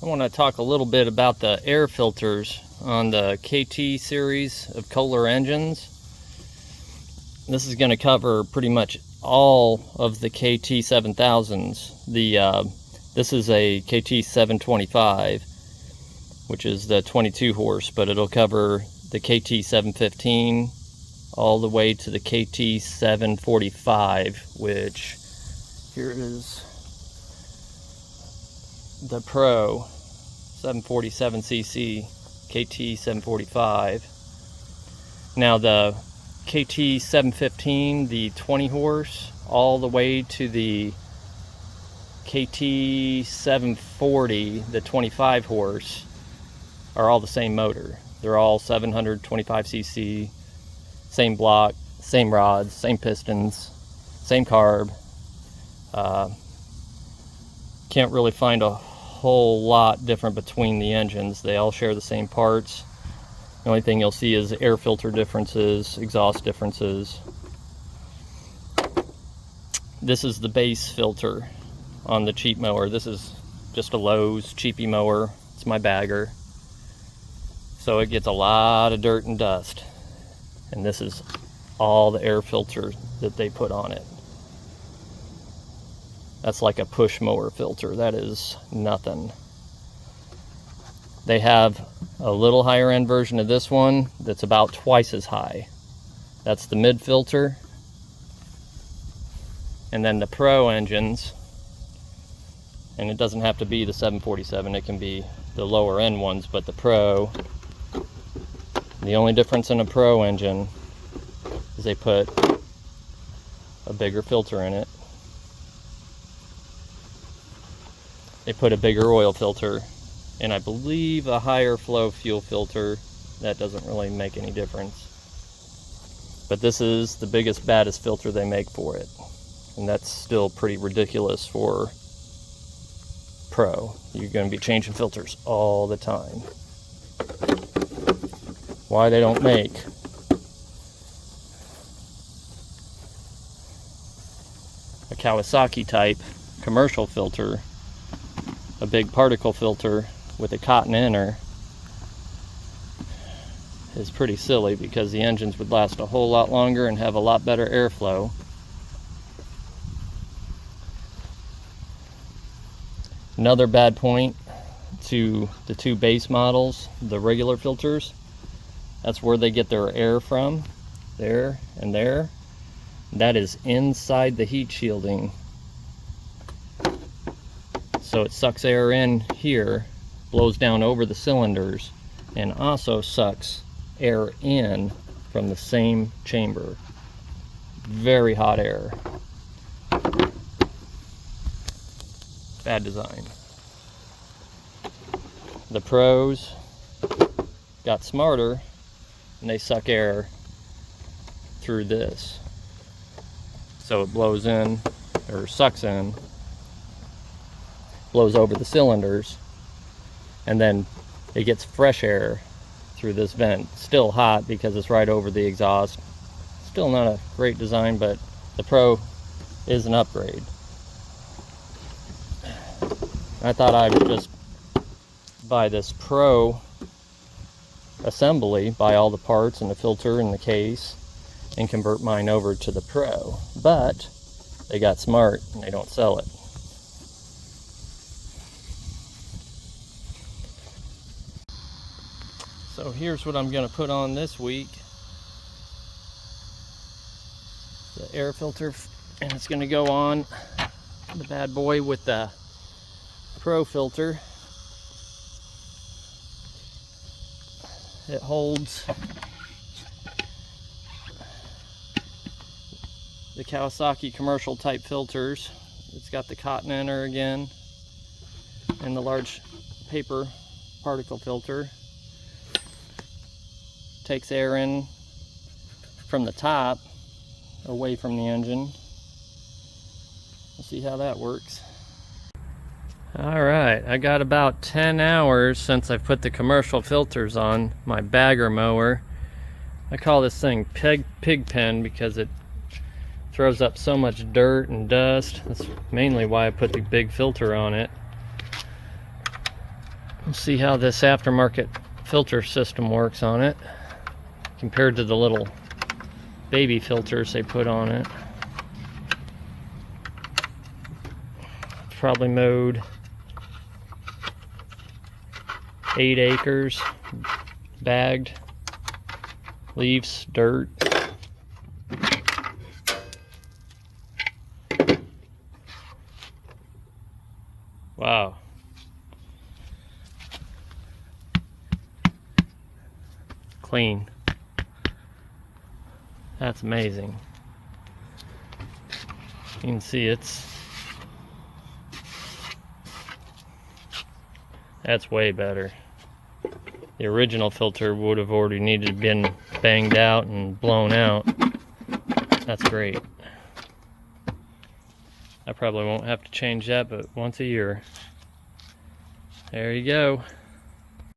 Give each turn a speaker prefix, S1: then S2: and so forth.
S1: I want to talk a little bit about the air filters on the KT series of Kohler engines. This is going to cover pretty much all of the KT7000s. This is a KT725, which is the 22 horse, but it'll cover the KT715 all the way to the KT745, which here is the Pro 747cc KT745. Now the KT715, the 20 horse, all the way to the KT740, the 25 horse, are all the same motor. They're all 725cc, same block, same rods, same pistons, same carb. Can't really find a whole lot different between the engines. They all share the same parts. The only thing you'll see is air filter differences, exhaust differences. This is the base filter on the cheap mower. This is just a Lowe's cheapy mower. It's my bagger. So it gets a lot of dirt and dust. And this is all the air filter that they put on it. That's like a push mower filter. That is nothing. They have a little higher end version of this one that's about twice as high. That's the mid filter. And then the Pro engines, and it doesn't have to be the 747, it can be the lower end ones, but the Pro, the only difference in a Pro engine is they put a bigger filter in it. They put a bigger oil filter, and I believe a higher flow fuel filter. That doesn't really make any difference. But this is the biggest, baddest filter they make for it. And that's still pretty ridiculous for Pro. You're going to be changing filters all the time. Why they don't make a Kawasaki type commercial filter, a big particle filter with a cotton inner, is pretty silly, because the engines would last a whole lot longer and have a lot better airflow. Another bad point to the two base models, the regular filters, that's where they get their air from, there and there. That is inside the heat shielding. So it sucks air in here, blows down over the cylinders, and also sucks air in from the same chamber. Very hot air. Bad design. The Pros got smarter, and they suck air through this. So it blows in, or sucks in, blows over the cylinders, and then it gets fresh air through this vent. Still hot because it's right over the exhaust. Still not a great design, but the Pro is an upgrade. I thought I would just buy this Pro assembly, buy all the parts and the filter and the case, and convert mine over to the Pro. But they got smart and they don't sell it. So here's what I'm going to put on this week. The air filter, and it's going to go on the bad boy with the Pro filter. It holds the Kawasaki commercial type filters. It's got the cotton inner again, and the large paper particle filter. Takes air in from the top away from the engine. We'll see how that works. Alright, I got about 10 hours since I've put the commercial filters on my bagger mower. I call this thing pig pen because it throws up so much dirt and dust. That's mainly why I put the big filter on it. We'll see how this aftermarket filter system works on it compared to the little baby filters they put on it. Probably mowed 8 acres, bagged, leaves, dirt. Wow. Clean. That's amazing. You can see that's way better. The original filter would have already needed to been banged out and blown out. That's great. I probably won't have to change that but once a year. There you go.